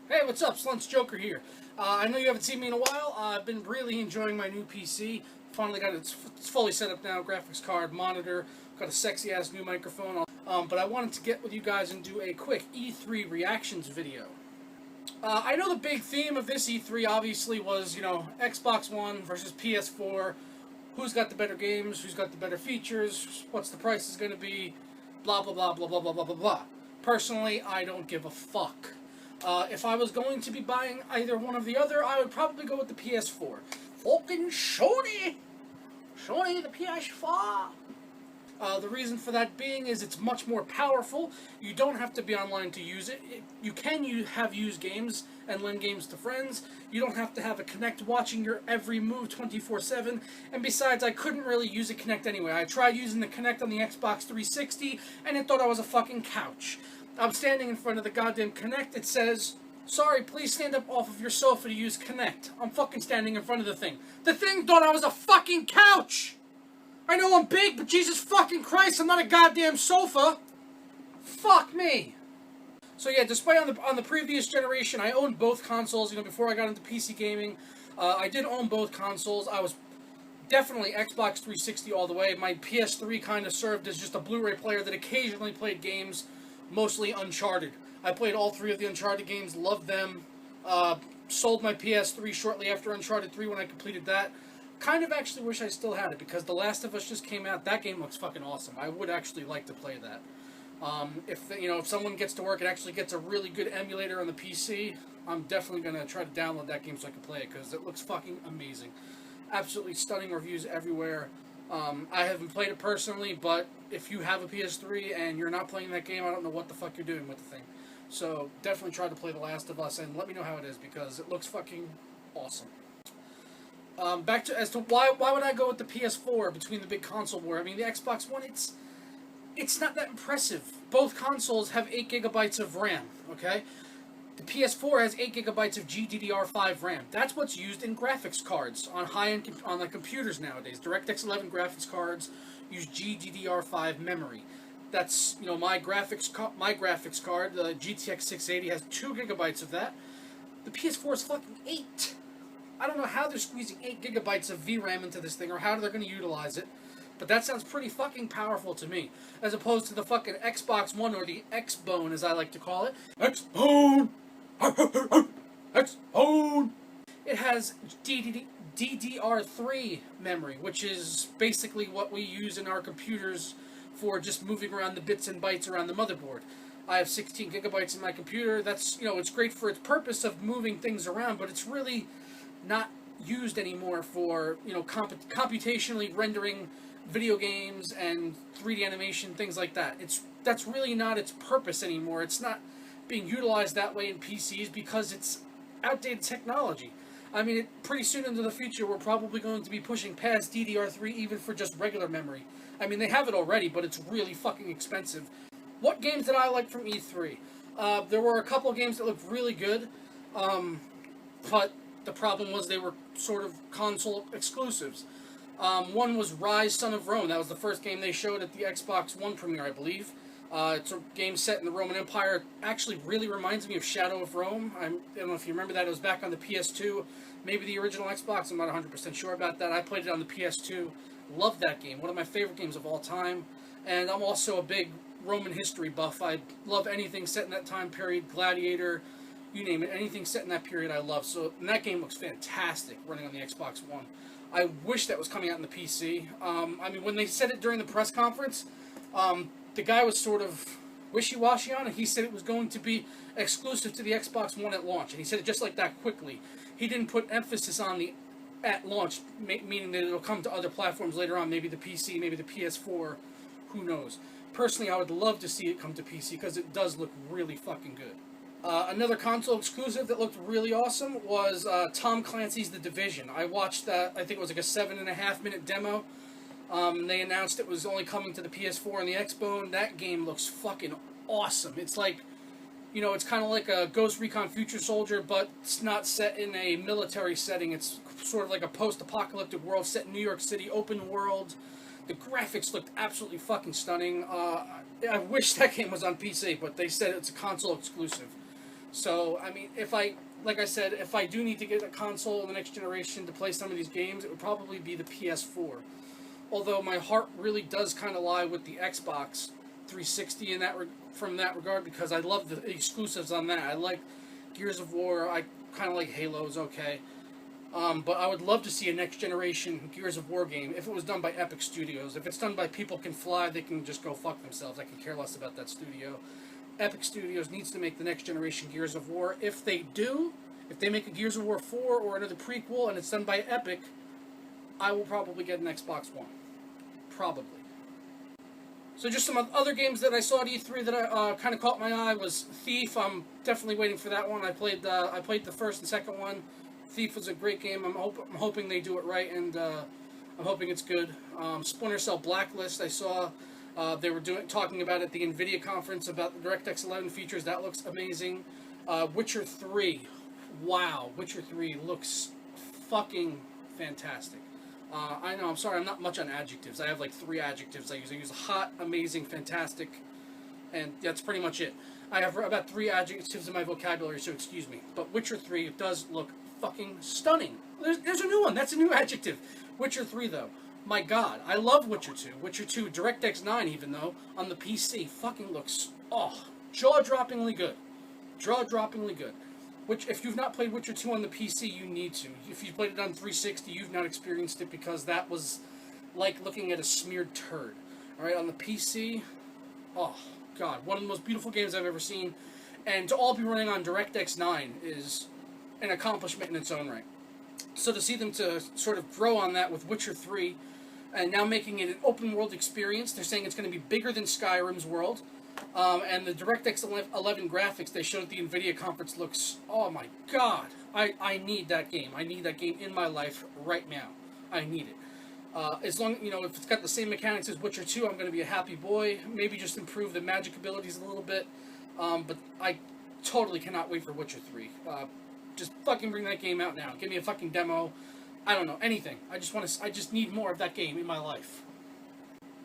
Hey, what's up? Slunts Joker here. I know you haven't seen me in a while. I've been really enjoying my new PC. Finally got it's fully set up now. Graphics card, monitor, got a sexy ass new microphone. But I wanted to get with you guys and do a quick E3 reactions video. I know the big theme of this E3 obviously was, Xbox One versus PS4. Who's got the better games? Who's got the better features? What's the price is going to be? Blah, blah, blah, blah, blah, blah, blah, blah, blah. Personally, I don't give a fuck. If I was going to be buying either one or the other, I would probably go with the PS4. Fucking Sony! Sony, the PS4! The reason for that being is it's much more powerful. You don't have to be online to use it. You can have used games and lend games to friends. You don't have to have a Kinect watching your every move 24/7. And besides, I couldn't really use a Kinect anyway. I tried using the Kinect on the Xbox 360, and it thought I was a fucking couch. I'm standing in front of the goddamn Kinect. It says, "Sorry, please stand up off of your sofa to use Kinect." I'm fucking standing in front of the thing. The thing thought I was a fucking couch! I know I'm big, but Jesus fucking Christ, I'm not a goddamn sofa. Fuck me. So yeah, despite on the previous generation, I owned both consoles. Before I got into PC gaming, I did own both consoles. I was definitely Xbox 360 all the way. My PS3 kind of served as just a Blu-ray player that occasionally played games, mostly Uncharted. I played all three of the Uncharted games, loved them. Sold my PS3 shortly after Uncharted 3 when I completed that. Kind of actually wish I still had it because The Last of Us just came out. That game looks fucking awesome. I would actually like to play that. If someone gets to work and actually gets a really good emulator on the PC, I'm definitely going to try to download that game so I can play it because it looks fucking amazing. Absolutely stunning reviews everywhere. I haven't played it personally, but if you have a PS3 and you're not playing that game, I don't know what the fuck you're doing with the thing. So definitely try to play The Last of Us and let me know how it is because it looks fucking awesome. Back to as to why would I go with the PS4 between the big console war? I mean, the Xbox One, it's not that impressive. Both consoles have 8 gigabytes of RAM, okay? The PS4 has 8 gigabytes of GDDR5 RAM. That's what's used in graphics cards on high-end on the computers nowadays. DirectX 11 graphics cards use GDDR5 memory. That's, my graphics card, the GTX 680 has 2 gigabytes of that. The PS4 is fucking 8. I don't know how they're squeezing 8 gigabytes of VRAM into this thing or how they're going to utilize it, but that sounds pretty fucking powerful to me, as opposed to the fucking Xbox One or the X-Bone, as I like to call it. X-Bone! X-Bone! It has DDR3 memory, which is basically what we use in our computers for just moving around the bits and bytes around the motherboard. I have 16 gigabytes in my computer. That's, it's great for its purpose of moving things around, but it's really not used anymore for, computationally rendering video games and 3D animation, things like that. That's really not its purpose anymore. It's not being utilized that way in PCs because it's outdated technology. I mean, pretty soon into the future, we're probably going to be pushing past DDR3 even for just regular memory. I mean, they have it already, but it's really fucking expensive. What games did I like from E3? There were a couple of games that looked really good, but the problem was they were sort of console exclusives. One was Rise, Son of Rome. That was the first game they showed at the Xbox One premiere, I believe. It's a game set in the Roman Empire. It actually really reminds me of Shadow of Rome. I don't know if you remember that. It was back on the PS2. Maybe the original Xbox. I'm not 100% sure about that. I played it on the PS2. Loved that game. One of my favorite games of all time. And I'm also a big Roman history buff. I love anything set in that time period. Gladiator, you name it. Anything set in that period I love. And that game looks fantastic running on the Xbox One. I wish that was coming out in the PC. I mean, when they said it during the press conference, the guy was sort of wishy-washy on it. He said it was going to be exclusive to the Xbox One at launch, and he said it just like that quickly. He didn't put emphasis on the at launch, meaning that it'll come to other platforms later on, maybe the PC, maybe the PS4, who knows. Personally, I would love to see it come to PC because it does look really fucking good. Another console exclusive that looked really awesome was Tom Clancy's The Division. I watched that, I think it was like a 7.5-minute demo. They announced it was only coming to the PS4 and the Xbone. That game looks fucking awesome. It's like, it's kind of like a Ghost Recon Future Soldier, but it's not set in a military setting. It's sort of like a post-apocalyptic world set in New York City, open world. The graphics looked absolutely fucking stunning. I wish that game was on PC, but they said it's a console exclusive. So, I mean, like I said, if I do need to get a console in the next generation to play some of these games, it would probably be the PS4. Although my heart really does kind of lie with the Xbox 360 in that from that regard, because I love the exclusives on that. I like Gears of War. I kind of like Halo's okay. But I would love to see a next generation Gears of War game if it was done by Epic Studios. If it's done by People Can Fly, they can just go fuck themselves. I can care less about that studio. Epic Studios needs to make the next generation Gears of War. If they do, if they make a Gears of War 4 or another prequel and it's done by Epic, I will probably get an Xbox One. Probably. So just some other games that I saw at E3 that I kind of caught my eye was Thief. I'm definitely waiting for that one. I played the first and second one. Thief was a great game. I'm hoping they do it right, and I'm hoping it's good. Splinter Cell Blacklist, I saw they were talking about at the Nvidia conference about the DirectX 11 features. That looks amazing. Witcher 3, wow, Witcher 3 looks fucking fantastic. I know, I'm sorry, I'm not much on adjectives. I have like 3 adjectives I use. I use hot, amazing, fantastic, and that's pretty much it. I have about 3 adjectives in my vocabulary, so excuse me. But Witcher 3 does look fucking stunning. There's a new one. That's a new adjective. Witcher 3, though. My God, I love Witcher 2. Witcher 2, DirectX 9, even though, on the PC, fucking looks, jaw-droppingly good. Jaw-droppingly good. Which, if you've not played Witcher 2 on the PC, you need to. If you played it on 360, you've not experienced it, because that was like looking at a smeared turd. Alright, on the PC, oh, God, one of the most beautiful games I've ever seen. And to all be running on DirectX 9 is an accomplishment in its own right. So to see them to sort of grow on that with Witcher 3, and now making it an open world experience, they're saying it's going to be bigger than Skyrim's world. And the DirectX 11 graphics they showed at the Nvidia conference looks, oh my God, I need that game. I need that game in my life right now. I need it. As long, if it's got the same mechanics as Witcher 2, I'm going to be a happy boy. Maybe just improve the magic abilities a little bit. But I totally cannot wait for Witcher 3. Just fucking bring that game out now. Give me a fucking demo. I don't know, anything. I just need more of that game in my life.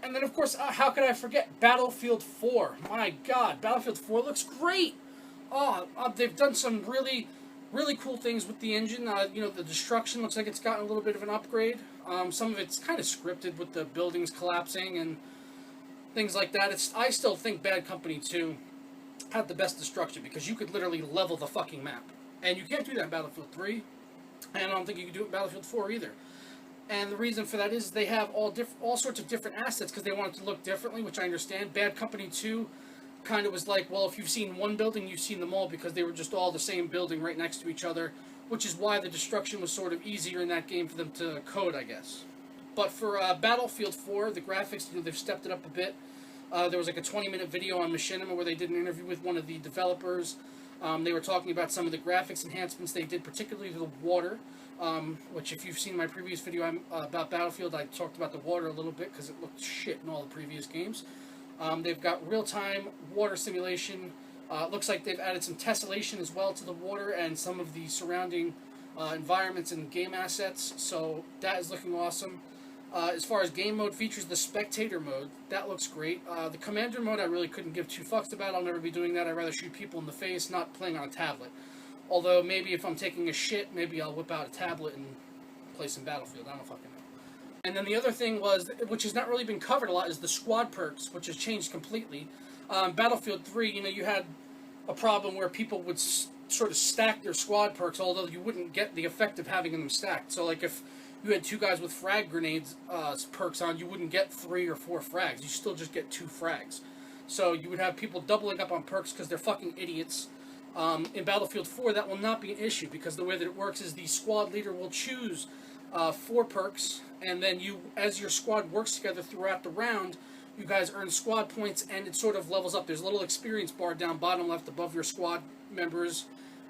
And then, of course, how could I forget Battlefield 4? My God, Battlefield 4 looks great! They've done some really, really cool things with the engine. The destruction looks like it's gotten a little bit of an upgrade. Some of it's kind of scripted with the buildings collapsing and things like that. I still think Bad Company 2 had the best destruction, because you could literally level the fucking map. And you can't do that in Battlefield 3, and I don't think you can do it in Battlefield 4 either. And the reason for that is they have all sorts of different assets because they want it to look differently, which I understand. Bad Company 2 kind of was like, well, if you've seen one building, you've seen them all, because they were just all the same building right next to each other, which is why the destruction was sort of easier in that game for them to code, I guess. But for Battlefield 4, the graphics, they've stepped it up a bit. There was like a 20-minute video on Machinima where they did an interview with one of the developers. They were talking about some of the graphics enhancements they did, particularly the water, which if you've seen my previous video about Battlefield, I talked about the water a little bit because it looked shit in all the previous games. They've got real-time water simulation. It looks like they've added some tessellation as well to the water and some of the surrounding environments and game assets, so that is looking awesome. As far as game mode features, the spectator mode, that looks great. The commander mode I really couldn't give 2 fucks about. I'll never be doing that. I'd rather shoot people in the face, not playing on a tablet. Although maybe if I'm taking a shit, maybe I'll whip out a tablet and play some Battlefield. I don't fucking know. And then the other thing was, which has not really been covered a lot, is the squad perks, which has changed completely. Battlefield 3, you had a problem where people would sort of stack their squad perks, although you wouldn't get the effect of having them stacked. So like if you had 2 guys with frag grenades perks on, you wouldn't get 3 or 4 frags. You still just get 2 frags. So you would have people doubling up on perks because they're fucking idiots. In Battlefield 4, that will not be an issue, because the way that it works is the squad leader will choose 4 perks, and then as your squad works together throughout the round, you guys earn squad points, and it sort of levels up. There's a little experience bar down bottom left above your squad members,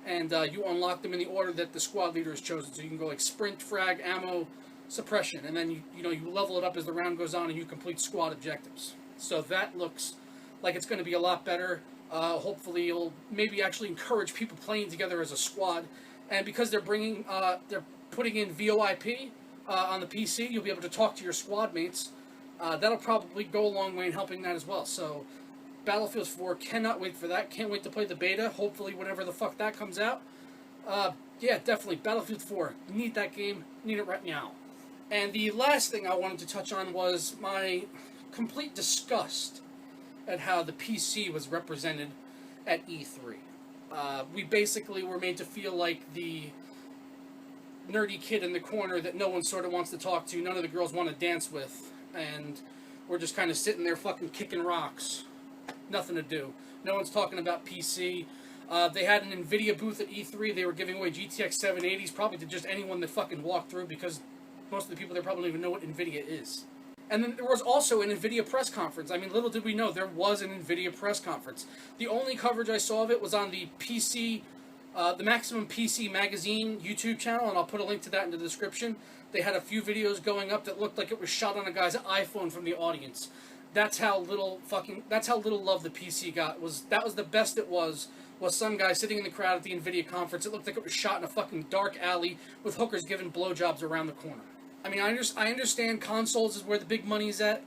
and you unlock them in the order that the squad leader has chosen. So you can go like sprint, frag, ammo, suppression, and then you level it up as the round goes on, and you complete squad objectives. So that looks like it's going to be a lot better. Hopefully it'll maybe actually encourage people playing together as a squad, and because they're putting in VoIP on the PC, you'll be able to talk to your squad mates. That'll probably go a long way in helping that as well. So Battlefield 4, cannot wait for that. Can't wait to play the beta. Hopefully, whenever the fuck that comes out. Yeah, definitely. Battlefield 4. Need that game. Need it right now. And the last thing I wanted to touch on was my complete disgust at how the PC was represented at E3. We basically were made to feel like the nerdy kid in the corner that no one sort of wants to talk to, none of the girls want to dance with, and we're just kind of sitting there fucking kicking rocks. Nothing to do. No one's talking about PC. They had an Nvidia booth at E3. They were giving away GTX 780s, probably to just anyone that fucking walked through, because most of the people there probably don't even know what Nvidia is. And then there was also an Nvidia press conference. I mean, little did we know, there was an Nvidia press conference. The only coverage I saw of it was on the PC, the Maximum PC Magazine YouTube channel, and I'll put a link to that in the description. They had a few videos going up that looked like it was shot on a guy's iPhone from the audience. That's how little love the PC got. That was the best it was some guy sitting in the crowd at the Nvidia conference. It looked like it was shot in a fucking dark alley with hookers giving blowjobs around the corner. I mean, I understand consoles is where the big money's at,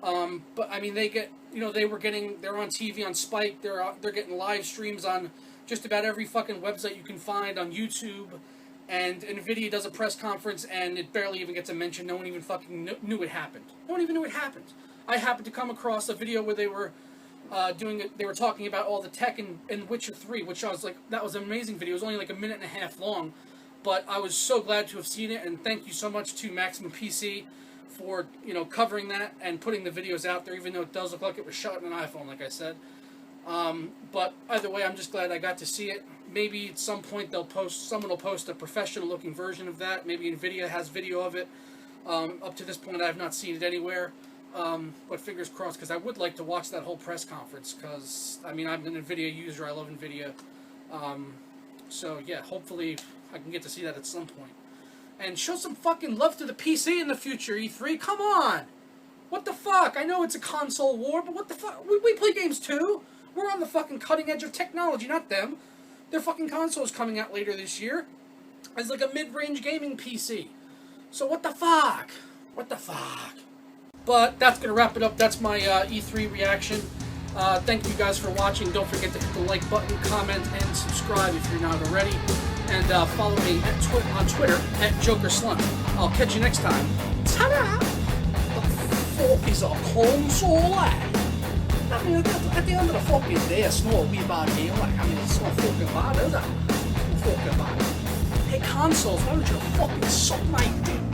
but I mean, they get, they're on TV on Spike, they're getting live streams on just about every fucking website you can find on YouTube, and Nvidia does a press conference and it barely even gets a mention. No one even fucking knew it happened. No one even knew it happened. I happened to come across a video where they were they were talking about all the tech in Witcher 3, which I was like, that was an amazing video. It was only like a minute and a half long. But I was so glad to have seen it, and thank you so much to Maximum PC for, covering that and putting the videos out there, even though it does look like it was shot on an iPhone, like I said. But either way, I'm just glad I got to see it. Maybe at some point someone will post a professional-looking version of that. Maybe Nvidia has video of it. Up to this point, I have not seen it anywhere. But fingers crossed, because I would like to watch that whole press conference, because, I mean, I'm an Nvidia user. I love Nvidia. So, yeah, hopefully I can get to see that at some point. And show some fucking love to the PC in the future, E3. Come on! What the fuck? I know it's a console war, but what the fuck? We play games too! We're on the fucking cutting edge of technology, not them. Their fucking console's coming out later this year as like a mid-range gaming PC. So what the fuck? What the fuck? But that's going to wrap it up. That's my E3 reaction. Thank you guys for watching. Don't forget to hit the like button, comment, and subscribe if you're not already. And follow me on Twitter at JokerSlump. I'll catch you next time. Ta-da! The fuck is a console, I mean, at the end of the fucking day, it's not a wee bad game, I mean, it's not fucking bad, is it? It's not fucking bad. Hey, consoles, why don't you fucking suck my dick?